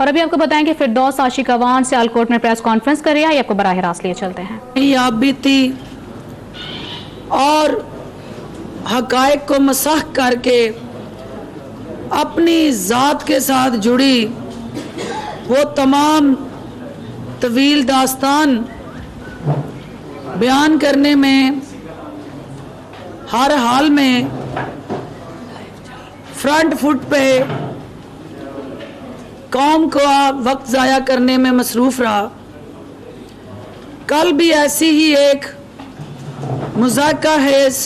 और अभी आपको बताएं कि फिरदौस आशिक अवान से आलकोट में प्रेस कॉन्फ्रेंस कर रही है, आपको बराह रास्त लिए चलते हैं। ये आप बीती और हकायक को मसह करके अपनी ज़ात के साथ जुड़ी वो तमाम तवील दास्तान बयान करने में हर हाल में फ्रंट फुट पे कौम को वक्त ज़ाया करने में मसरूफ़ रहा। कल भी ऐसी ही एक मुज़ाक़ा हेज़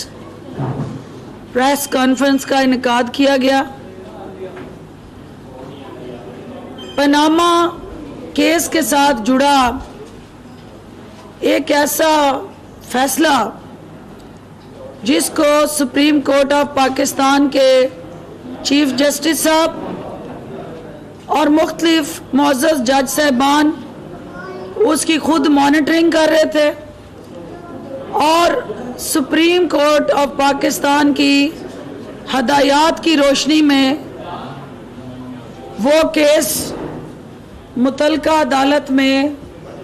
प्रेस कॉन्फ्रेंस का इनेकाद किया गया। पनामा केस के साथ जुड़ा एक ऐसा फैसला जिसको सुप्रीम कोर्ट ऑफ पाकिस्तान के चीफ जस्टिस साहब और मुख्तलिफ मुअज़्ज़ज़ जज साहिबान उसकी खुद मॉनिटरिंग कर रहे थे और सुप्रीम कोर्ट ऑफ पाकिस्तान की हदायत की रोशनी में वो केस मुतलका अदालत में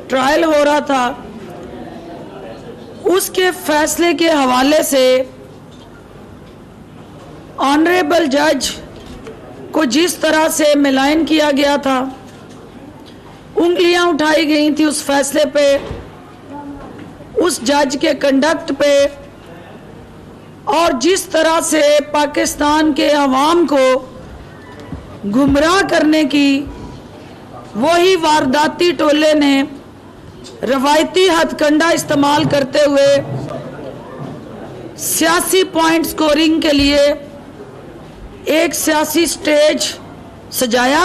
ट्रायल हो रहा था। उसके फैसले के हवाले से ऑनरेबल जज को जिस तरह से मिलान किया गया था, उंगलियां उठाई गई थी उस फैसले पे, उस जज के कंडक्ट पे, और जिस तरह से पाकिस्तान के अवाम को गुमराह करने की वही वारदाती टोले ने रवायती हथकंडा इस्तेमाल करते हुए सियासी पॉइंट स्कोरिंग के लिए एक सियासी स्टेज सजाया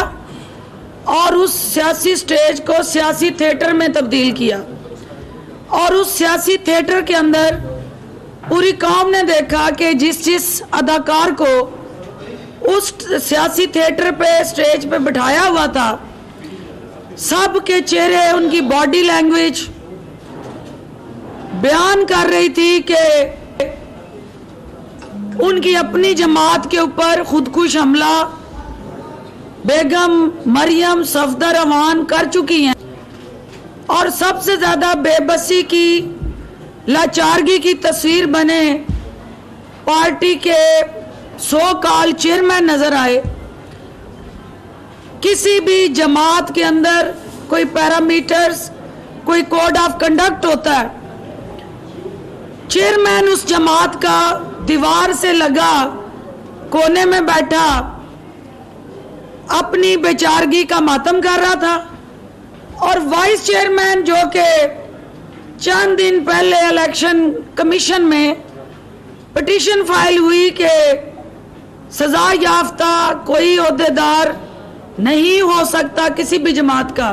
और उस सियासी स्टेज को सियासी थिएटर में तब्दील किया। और उस सियासी थिएटर के अंदर पूरी कौम ने देखा कि जिस अदाकार को उस सियासी थिएटर पे स्टेज पे बिठाया हुआ था, सब के चेहरे, उनकी बॉडी लैंग्वेज बयान कर रही थी कि उनकी अपनी जमात के ऊपर खुदकुश हमला बेगम मरियम सफदर अवान कर चुकी हैं। और सबसे ज्यादा बेबसी की, लाचारगी की तस्वीर बने पार्टी के सो कॉल चेयरमैन नजर आए। किसी भी जमात के अंदर कोई पैरामीटर्स, कोई कोड ऑफ कंडक्ट होता है। चेयरमैन उस जमात का दीवार से लगा कोने में बैठा अपनी बेचारगी का मातम कर रहा था, और वाइस चेयरमैन जो कि चंद दिन पहले इलेक्शन कमीशन में पिटीशन फाइल हुई कि सजा याफ्ता कोई ओहदेदार नहीं हो सकता किसी भी जमात का,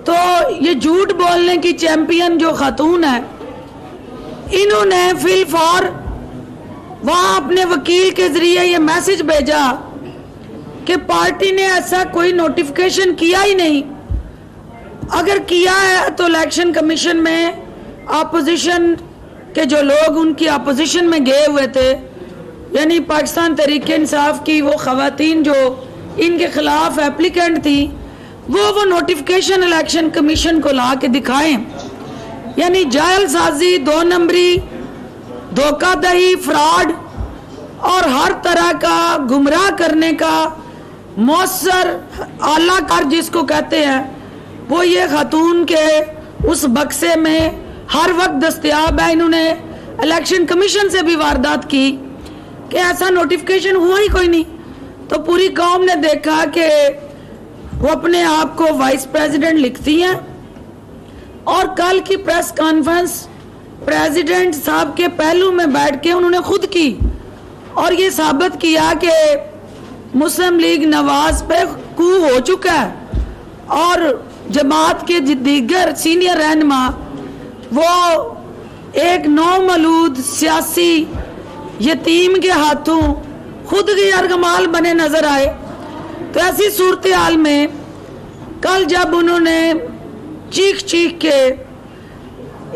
तो ये झूठ बोलने की चैंपियन जो खातून है, इन्होंने फिल फॉर वहां अपने वकील के जरिए ये मैसेज भेजा कि पार्टी ने ऐसा कोई नोटिफिकेशन किया ही नहीं। अगर किया है तो इलेक्शन कमीशन में अपोजिशन के जो लोग उनकी अपोजिशन में गए हुए थे, यानी पाकिस्तान तहरीक इंसाफ की वो खवातीन जो इनके खिलाफ एप्लीकेंट थी, वो नोटिफिकेशन इलेक्शन कमीशन को ला के दिखाएं। यानी जालसाजी, दो नंबरी, धोखाधड़ी, फ्रॉड और हर तरह का गुमराह करने का मौसर आला कार जिसको कहते हैं, वो ये खातून के उस बक्से में हर वक्त दस्तयाब है। इन्होंने इलेक्शन कमीशन से भी वारदात की कि ऐसा नोटिफिकेशन हुआ ही कोई नहीं। तो पूरी कौम ने देखा कि वो अपने आप को वाइस प्रेसिडेंट लिखती हैं। और कल की प्रेस कॉन्फ्रेंस प्रेसिडेंट साहब के पहलू में बैठ के उन्होंने खुद की और ये साबित किया कि मुस्लिम लीग नवाज पे कू हो चुका है और जमात के दीगर सीनियर रहनुमा वो एक नौमलूद सियासी यतीम के हाथों खुद के अर्गमाल बने नजर आए। तो ऐसी सूरत हाल में कल जब उन्होंने चीख चीख के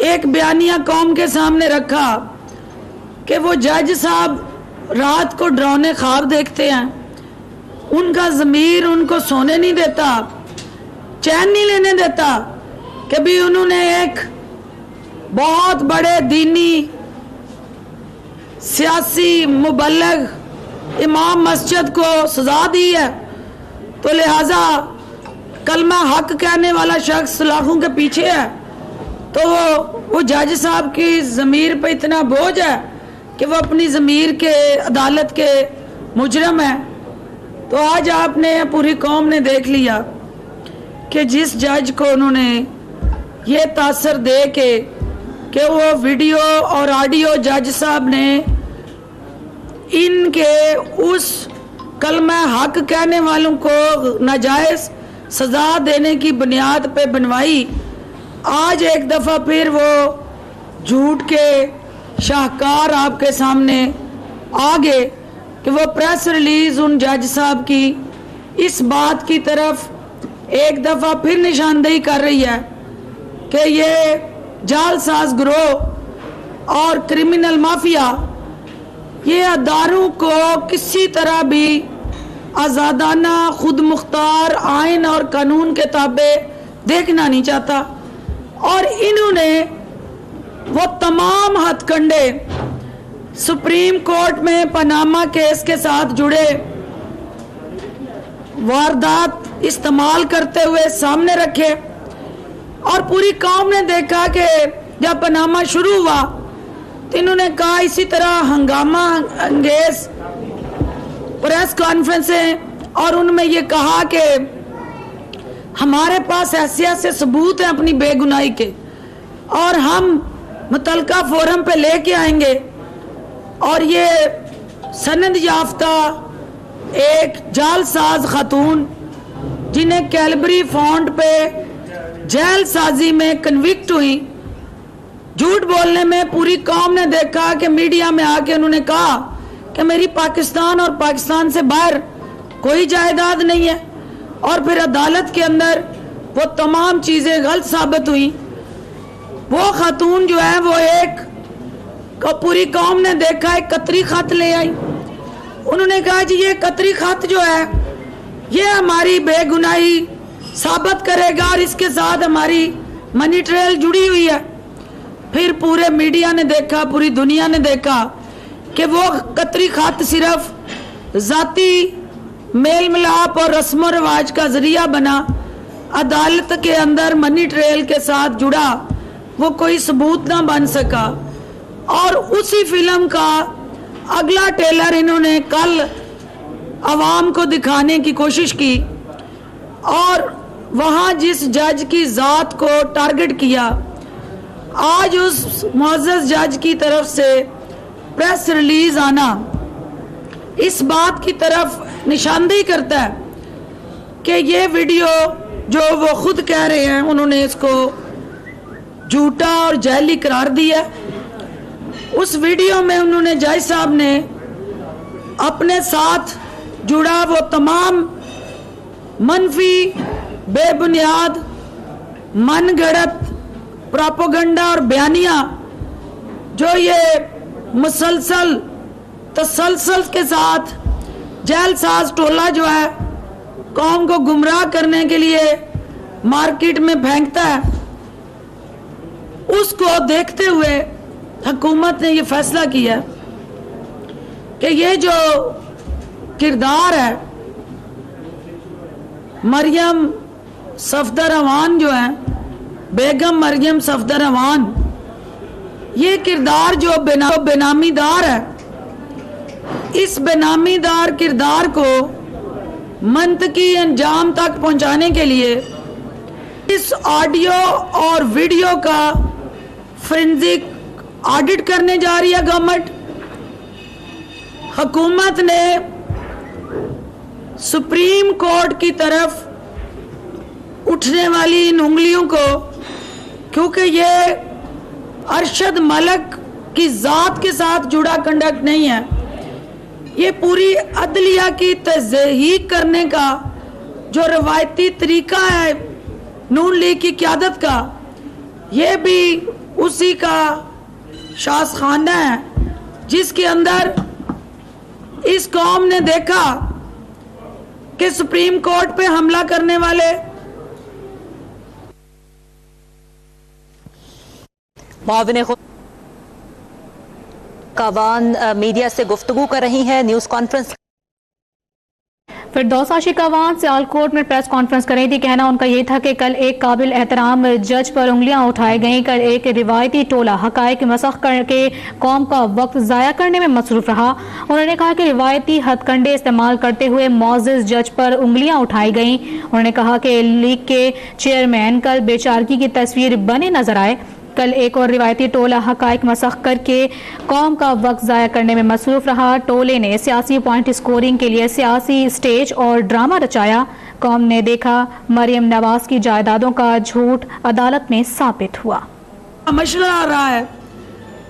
एक बयानिया कौम के सामने रखा कि वो जज साहब रात को डरावने ख्वाब देखते हैं, उनका ज़मीर उनको सोने नहीं देता, चैन नहीं लेने देता कि भी उन्होंने एक बहुत बड़े दीनी सियासी मुबल्लिग इमाम मस्जिद को सजा दी है, तो लिहाजा कलमा हक कहने वाला शख्स लाखों के पीछे है, तो वो जज साहब की ज़मीर पे इतना बोझ है कि वो अपनी ज़मीर के अदालत के मुजरम है। तो आज आपने पूरी कौम ने देख लिया कि जिस जज को उन्होंने ये तासर दे के कि वो वीडियो और ऑडियो जज साहब ने इनके उस कलमा हक कहने वालों को नाजायज़ सज़ा देने की बुनियाद पे बनवाई, आज एक दफ़ा फिर वो झूठ के शाहकार आपके सामने आ गए कि वो प्रेस रिलीज़ उन जज साहब की इस बात की तरफ एक दफ़ा फिर निशानदेही कर रही है कि ये जालसाज गिरोह और क्रिमिनल माफिया ये अदारों को किसी तरह भी आज़ादाना खुद मुख्तार आइन और कानून के ताबे देखना नहीं चाहता, और इन्होंने वो तमाम हथकंडे सुप्रीम कोर्ट में पनामा केस के साथ जुड़े वारदात इस्तेमाल करते हुए सामने रखे, और पूरी कौम ने देखा कि जब पनामा शुरू हुआ तो इन्होंने कहा इसी तरह हंगामा अंगेज प्रेस कॉन्फ्रेंसें, और उनमें ये कहा कि हमारे पास हैसियत से सबूत है अपनी बेगुनाही के, और हम मुतलका फोरम पे लेके आएंगे, और ये सनद याफ्ता एक जालसाज खातून जिन्हें कैलबरी फॉन्ट पे जेल साजी में कन्विक्ट हुई, झूठ बोलने में पूरी कौम ने देखा कि मीडिया में आके उन्होंने कहा कि मेरी पाकिस्तान और पाकिस्तान से बाहर कोई जायदाद नहीं है, और फिर अदालत के अंदर वो तमाम चीज़ें गलत साबित हुई। वो खातून जो है वो एक को पूरी कौम ने देखा एक कतरी खत ले आई, उन्होंने कहा जी ये कतरी खत जो है ये हमारी बेगुनाही साबित करेगा और इसके साथ हमारी मनी ट्रेल जुड़ी हुई है। फिर पूरे मीडिया ने देखा, पूरी दुनिया ने देखा कि वो कतरी खत सिर्फ जाती मेल मिलाप और रस्म रिवाज का जरिया बना, अदालत के अंदर मनी ट्रेल के साथ जुड़ा वो कोई सबूत ना बन सका। और उसी फिल्म का अगला ट्रेलर इन्होंने कल आवाम को दिखाने की कोशिश की, और वहाँ जिस जज की ज़ात को टारगेट किया, आज उस मुअज़्ज़ज़ जज की तरफ से प्रेस रिलीज आना इस बात की तरफ निशानदेही करता है कि ये वीडियो जो वो खुद कह रहे हैं उन्होंने इसको झूठा और जाली करार दिया। उस वीडियो में उन्होंने जज साहब ने अपने साथ जुड़ा वो तमाम मनफी बेबुनियाद मनगढ़ंत प्रोपेगेंडा और बयानिया जो ये मुसलसल तसलसल के साथ जेलसाज टोला जो है कौम को गुमराह करने के लिए मार्केट में फेंकता है, उसको देखते हुए हुकूमत ने ये फैसला किया कि ये जो किरदार है मरियम सफदर अवान जो है, बेगम मरियम सफदर अवान, ये किरदार जो बेनामीदार है, इस बेनामीदार किरदार को मंतकी अंजाम तक पहुंचाने के लिए इस ऑडियो और वीडियो का फोरेंसिक ऑडिट करने जा रही है गवर्नमेंट। हुकूमत ने सुप्रीम कोर्ट की तरफ उठने वाली इन उंगलियों को, क्योंकि ये अरशद मलिक की ज़ात के साथ जुड़ा कंडक्ट नहीं है, ये पूरी अदलिया की तज़हीक करने का जो रवायती तरीका है नून लीग की क़यादत का, ये भी उसी का शासखाना है जिसके अंदर इस कौम ने देखा कि सुप्रीम कोर्ट पे हमला करने वाले मुआविन कवान मीडिया से गुफ्तगू कर रही हैं। न्यूज कॉन्फ्रेंस फिरदौस आशिक अवान सियालकोट में प्रेस कॉन्फ्रेंस कर रही थी। कहना उनका यह था कि कल एक काबिल एहतराम जज पर उंगलियां उठाई गईं। कल एक रिवायती टोला हकायक मसख करके कौम का वक्त जाया करने में मसरूफ रहा। उन्होंने कहा कि रिवायती हथकंडे इस्तेमाल करते हुए मौजिज जज पर उंगलियां उठाई गईं। उन्होंने कहा कि लीग के चेयरमैन कल बेचारगी की तस्वीर बने नजर आए। कल एक और रिवायती टोला हकायक मसख करके कौम का वक्त ज़ाया करने में मसरूफ रहा। टोले ने सियासी पॉइंट स्कोरिंग के लिए सियासी स्टेज और ड्रामा रचाया। कौम ने देखा मरियम नवाज की जायदादों का झूठ अदालत में साबित हुआ। मसला आ रहा है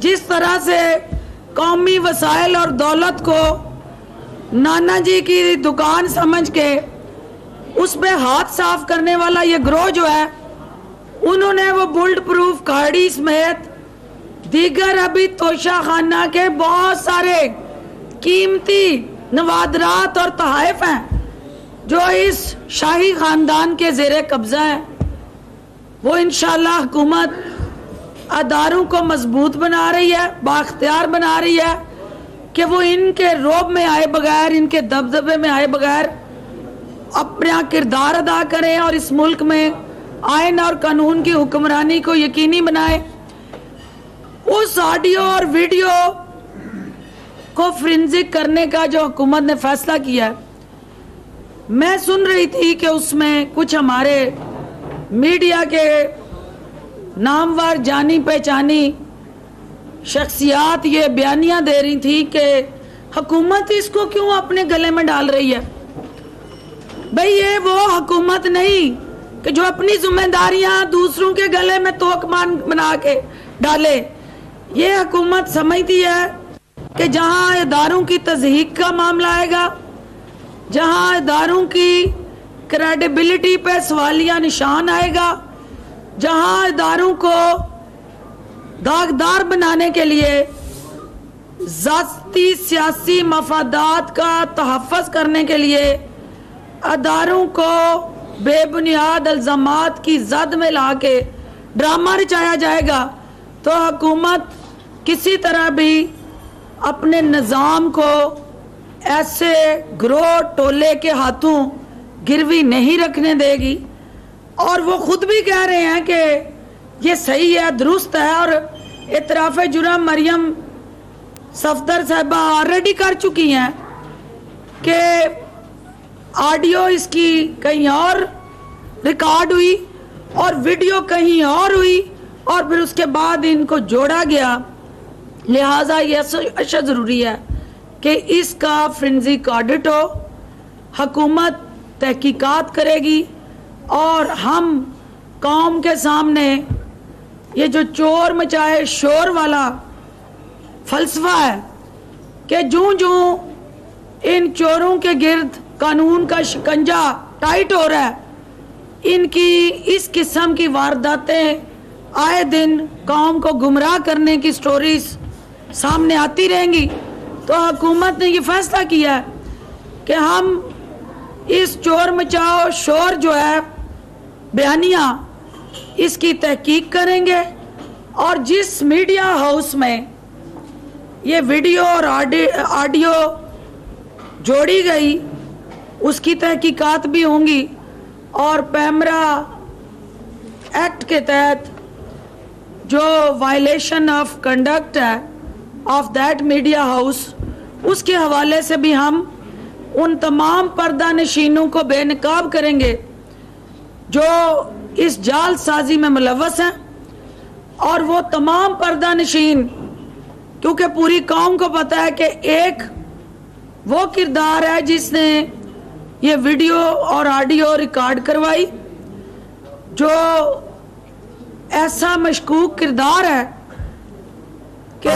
जिस तरह से कौमी वसाइल और दौलत को नाना जी की दुकान समझ के उस पे हाथ साफ करने वाला ये ग्रोह जो है, उन्होंने वो बुलेट प्रूफ गाड़ी समेत दीगर अभी तोशा खाना के बहुत सारे कीमती नवादरात और तोहफे हैं जो इस शाही खानदान के जेरे कब्जा है। वो इंशाल्लाह हुकूमत अदारों को मजबूत बना रही है, बाख्तियार बना रही है कि वो इनके रोब में आए बगैर, इनके दबदबे में आए बगैर अपना किरदार अदा करें और इस मुल्क में आइन और कानून की हुक्मरानी को यकीनी बनाए। उस ऑडियो और वीडियो को फोरेंसिक करने का जो हुकूमत ने फैसला किया है, मैं सुन रही थी कि उसमें कुछ हमारे मीडिया के नामवर जानी पहचानी शख्सियात ये बयानियां दे रही थी कि हुकूमत इसको क्यों अपने गले में डाल रही है। भाई ये वो हुकूमत नहीं कि जो अपनी जिम्मेदारियां दूसरों के गले में तोकमान बना के डाले। ये हुकूमत समझती है कि जहां इदारों की तज़हीक का मामला आएगा, जहां इदारों की क्रेडिबिलिटी पे सवालिया निशान आएगा, जहां इदारों को दागदार बनाने के लिए ज़ाती सियासी मफादात का तहफ़्फ़ुज़ करने के लिए अदारों को बेबुनियाद इल्ज़ामात की जद में ला के ड्रामा रचाया जाएगा, तो हुकूमत किसी तरह भी अपने निज़ाम को ऐसे ग्रोह टोले के हाथों गिरवी नहीं रखने देगी। और वो खुद भी कह रहे हैं कि ये सही है, दुरुस्त है, और इतराफ़ जुर्म मरियम सफदर साहबा ऑलरेडी कर चुकी हैं कि ऑडियो इसकी कहीं और रिकॉर्ड हुई और वीडियो कहीं और हुई और फिर उसके बाद इनको जोड़ा गया। लिहाजा ये अच्छा ज़रूरी है कि इसका फोरेंसिक ऑडिट हो, हुकूमत तहकीकात करेगी और हम कौम के सामने ये जो चोर मचाए शोर वाला फलसफा है कि जूं जूं इन चोरों के गिर्द कानून का शिकंजा टाइट हो रहा है, इनकी इस किस्म की वारदातें आए दिन कौम को गुमराह करने की स्टोरीज सामने आती रहेंगी। तो हुकूमत ने ये फैसला किया है कि हम इस चोर मचाओ शोर जो है बयानिया, इसकी तहकीक करेंगे और जिस मीडिया हाउस में ये वीडियो और ऑडियो जोड़ी गई उसकी तहकीकात भी होंगी और पैमरा एक्ट के तहत जो वायलेशन ऑफ कंडक्ट है ऑफ दैट मीडिया हाउस, उसके हवाले से भी हम उन तमाम पर्दा नशीनों को बेनकाब करेंगे जो इस जाल साजी में मुलव्वस हैं। और वो तमाम पर्दा नशीन, क्योंकि पूरी कौम को पता है कि एक वो किरदार है जिसने ये वीडियो और ऑडियो रिकॉर्ड करवाई, जो ऐसा मशकूक किरदार है कि